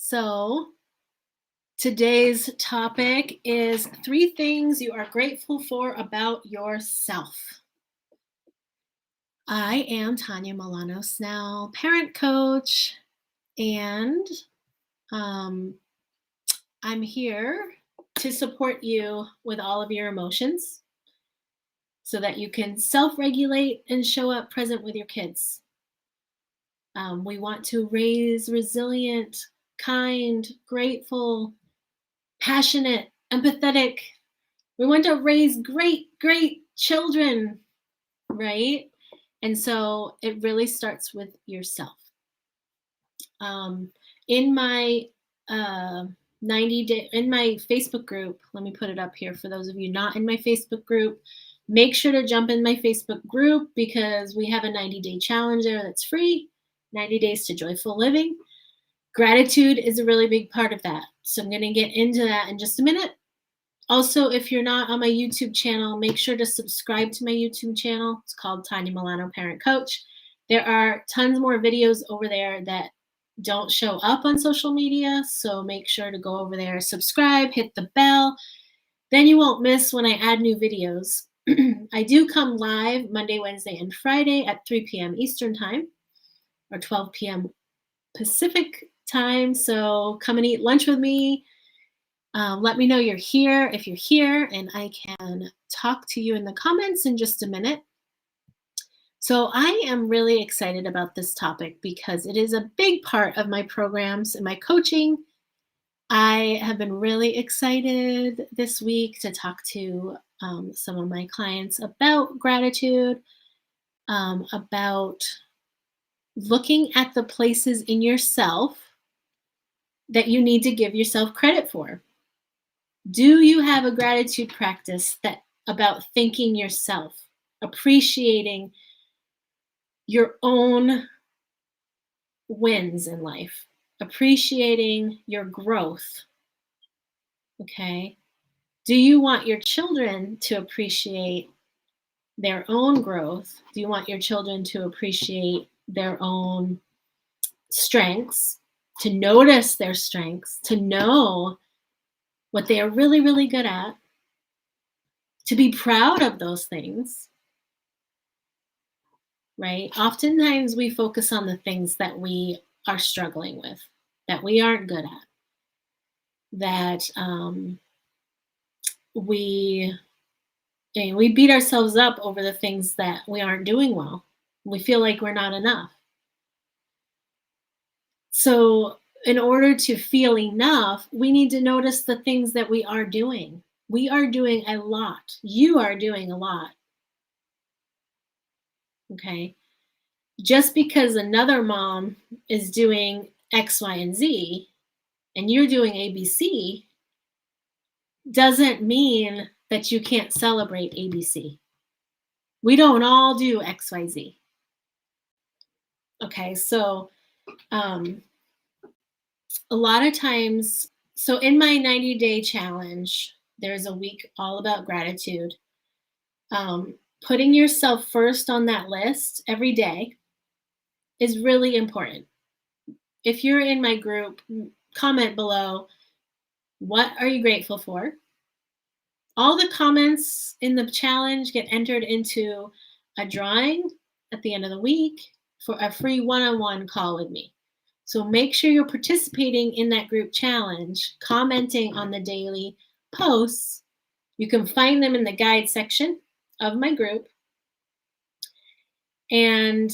So, today's topic is 3 things you are grateful for about yourself. I am Tanya Milano Snell, parent coach, and um, I'm here to support you with all of your emotions so that you can self regulate and show up present with your kids. We want to raise resilient, kind, grateful, passionate, empathetic. We want to raise great children, right? And so it really starts with yourself. Um, in my 90-day, in my Facebook group, let me put it up here for those of you not in my Facebook group. Make sure to jump in my Facebook group because we have a 90-day challenge there that's free, 90 days to joyful living. Gratitude is a really big part of that. So I'm going to get into that in just a minute. Also, if you're not on my YouTube channel, make sure to subscribe to my YouTube channel. It's called Tanya Milano Parent Coach. There are tons more videos over there that don't show up on social media, so make sure to go over there, subscribe, hit the bell. Then you won't miss when I add new videos. I do come live Monday, Wednesday, and Friday at 3 p.m. Eastern Time or 12 p.m. Pacific Time. So come and eat lunch with me. Let me know you're here if you're here, and I can talk to you in the comments in just a minute. So I am really excited about this topic because it is a big part of my programs and my coaching. I have been really excited this week to talk to some of my clients about gratitude, about looking at the places in yourself that you need to give yourself credit for. Do you have a gratitude practice that about thanking yourself, appreciating your own wins in life, appreciating your growth? Okay. Do you want your children to appreciate their own growth? Do you want your children to appreciate their own strengths, to notice their strengths, to know what they are really, really good at, to be proud of those things? Right? Oftentimes we focus on the things that we are struggling with, that we aren't good at, that we we beat ourselves up over the things that we aren't doing well. We feel like we're not enough. So in order to feel enough, we need to notice the things that we are doing. We are doing a lot. You are doing a lot. Okay. Just because another mom is doing X, Y, and Z, and you're doing ABC, doesn't mean that you can't celebrate ABC. We don't all do XYZ. Okay, so a lot of times, so in my 90-day challenge, there's a week all about gratitude. Putting yourself first on that list every day is really important. If you're in my group, comment below, what are you grateful for? All the comments in the challenge get entered into a drawing at the end of the week for a free one-on-one call with me. So make sure you're participating in that group challenge, commenting on the daily posts. You can find them in the guide section of my group. And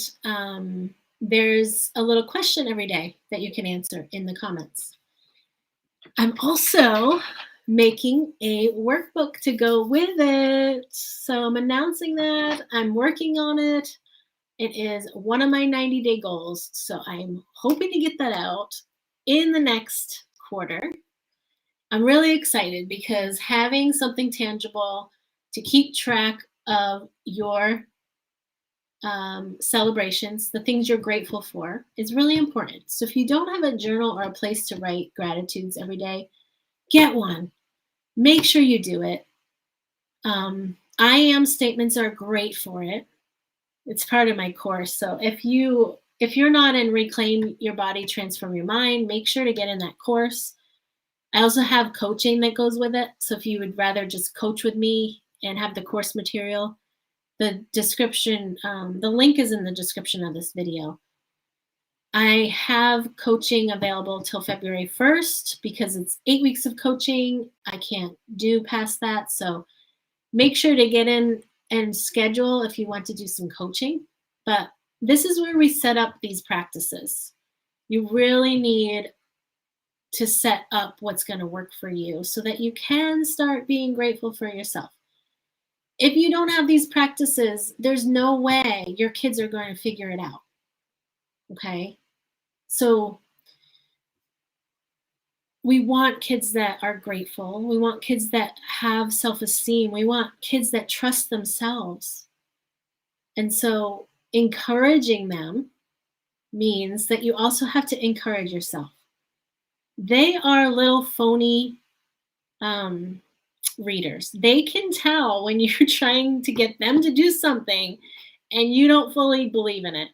there's a little question every day that you can answer in the comments. I'm also making a workbook to go with it. So I'm announcing that. I'm working on it. It is one of my 90-day goals. So I'm hoping to get that out in the next quarter. I'm really excited because having something tangible to keep track of your celebrations, the things you're grateful for, is really important. So if you don't have a journal or a place to write gratitudes every day, get one. Make sure you do it. I am statements are great for it. It's part of my course. So if you if you're not in Reclaim Your Body, Transform Your Mind, make sure to get in that course. I also have coaching that goes with it. So if you would rather just coach with me and have the course material, the description, the link is in the description of this video. I have coaching available till February 1st because it's 8 weeks of coaching. I can't do past that. So make sure to get in and schedule if you want to do some coaching. But this is where we set up these practices. You really need to set up what's going to work for you so that you can start being grateful for yourself. If you don't have these practices, there's no way your kids are going to figure it out. Okay? So we want kids that are grateful. We want kids that have self-esteem. We want kids that trust themselves. And so encouraging them means that you also have to encourage yourself. They are little phony readers. They can tell when you're trying to get them to do something and you don't fully believe in it.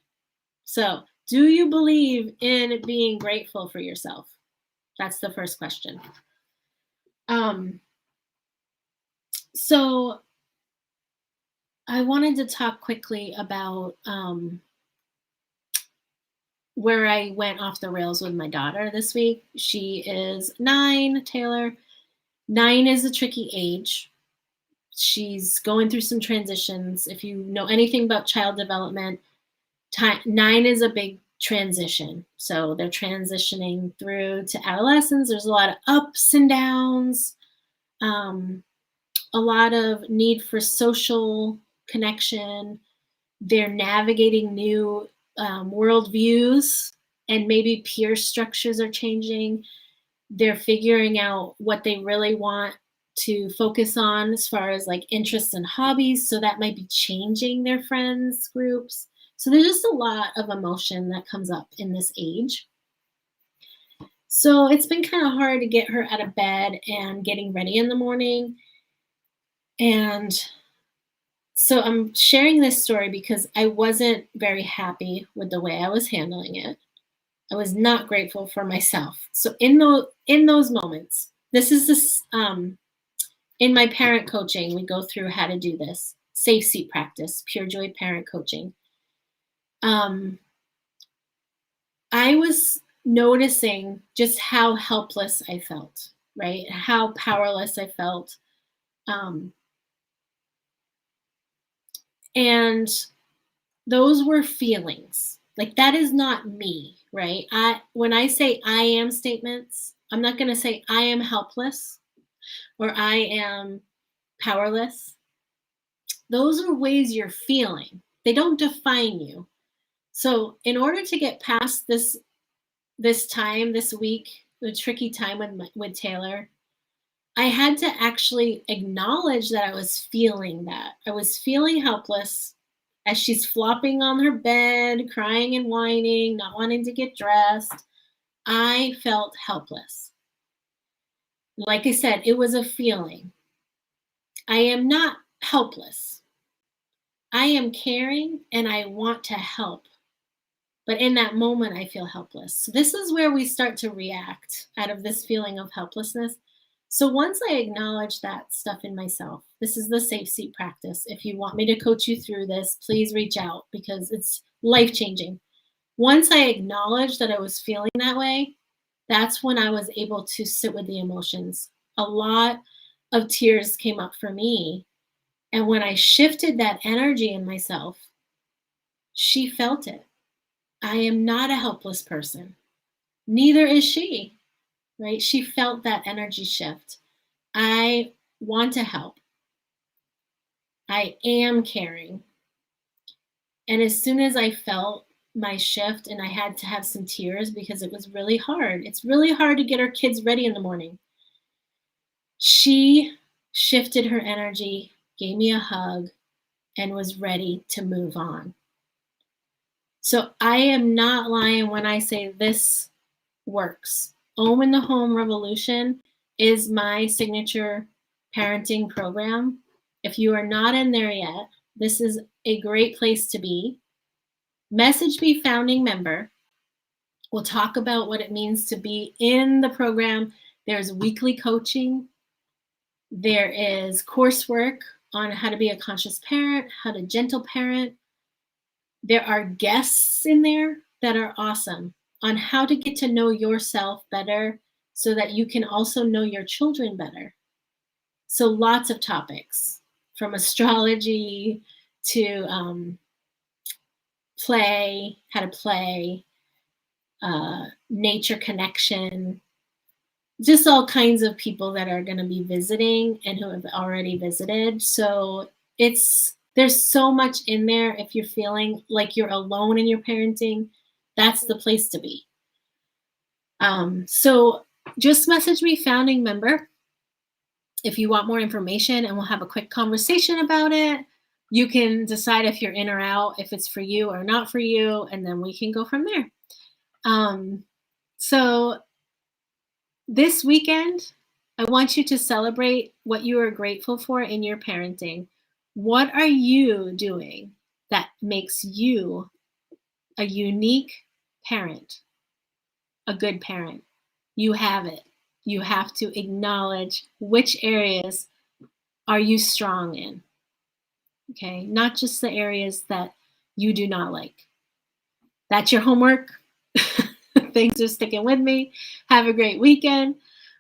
So, do you believe in being grateful for yourself? That's the first question. So I wanted to talk quickly about where I went off the rails with my daughter this week. She is 9, Taylor. 9 is a tricky age. She's going through some transitions. If you know anything about child development, 9 is a big transition. So they're transitioning through to adolescence. There's a lot of ups and downs, a lot of need for social connection. They're navigating new worldviews, and maybe peer structures are changing. They're figuring out what they really want to focus on as far as like interests and hobbies. So that might be changing their friends groups. So there's just a lot of emotion that comes up in this age. So it's been kind of hard to get her out of bed and getting ready in the morning. And so I'm sharing this story because I wasn't very happy with the way I was handling it. I was not grateful for myself. So in those moments, this is this in my parent coaching, we go through how to do this safe seat practice, pure joy parent coaching. I was noticing just how helpless I felt, right? How powerless I felt. And those were feelings. Like that is not me, right? When I say I am statements, I'm not going to say I am helpless or I am powerless. Those are ways you're feeling. They don't define you. So in order to get past this week, the tricky time with Taylor, I had to actually acknowledge that I was feeling that. I was feeling helpless as she's flopping on her bed, crying and whining, not wanting to get dressed. I felt helpless. Like I said, it was a feeling. I am not helpless. I am caring and I want to help. But in that moment, I feel helpless. So this is where we start to react out of this feeling of helplessness. So once I acknowledge that stuff in myself, this is the safe seat practice. If you want me to coach you through this, please reach out because it's life-changing. Once I acknowledged that I was feeling that way, that's when I was able to sit with the emotions. A lot of tears came up for me. And when I shifted that energy in myself, she felt it. I am not a helpless person. Neither is she, right? She felt that energy shift. I want to help. I am caring. And as soon as I felt my shift and I had to have some tears because it was really hard. It's really hard to get our kids ready in the morning. She shifted her energy, gave me a hug, and was ready to move on. So I am not lying when I say this works. Om in the Home Revolution is my signature parenting program. If you are not in there yet, this is a great place to be. Message me founding member. We'll talk about what it means to be in the program. There's weekly coaching. There is coursework on how to be a conscious parent, how to gentle parent. There are guests in there that are awesome on how to get to know yourself better so that you can also know your children better. So lots of topics, from astrology to play, how to play, nature connection, just all kinds of people that are going to be visiting and who have already visited. So there's so much in there. If you're feeling like you're alone in your parenting, that's the place to be. So just message me founding member if you want more information, and we'll have a quick conversation about it. You can decide if you're in or out, if it's for you or not for you, and then we can go from there. So this weekend, I want you to celebrate what you are grateful for in your parenting. What are you doing that makes you a unique parent, a good parent? You have it. You have to acknowledge which areas are you strong in. Okay, not just the areas that you do not like. That's your homework. Thanks for sticking with me. Have a great weekend.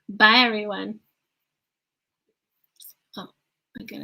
Bye, everyone. Oh, my goodness.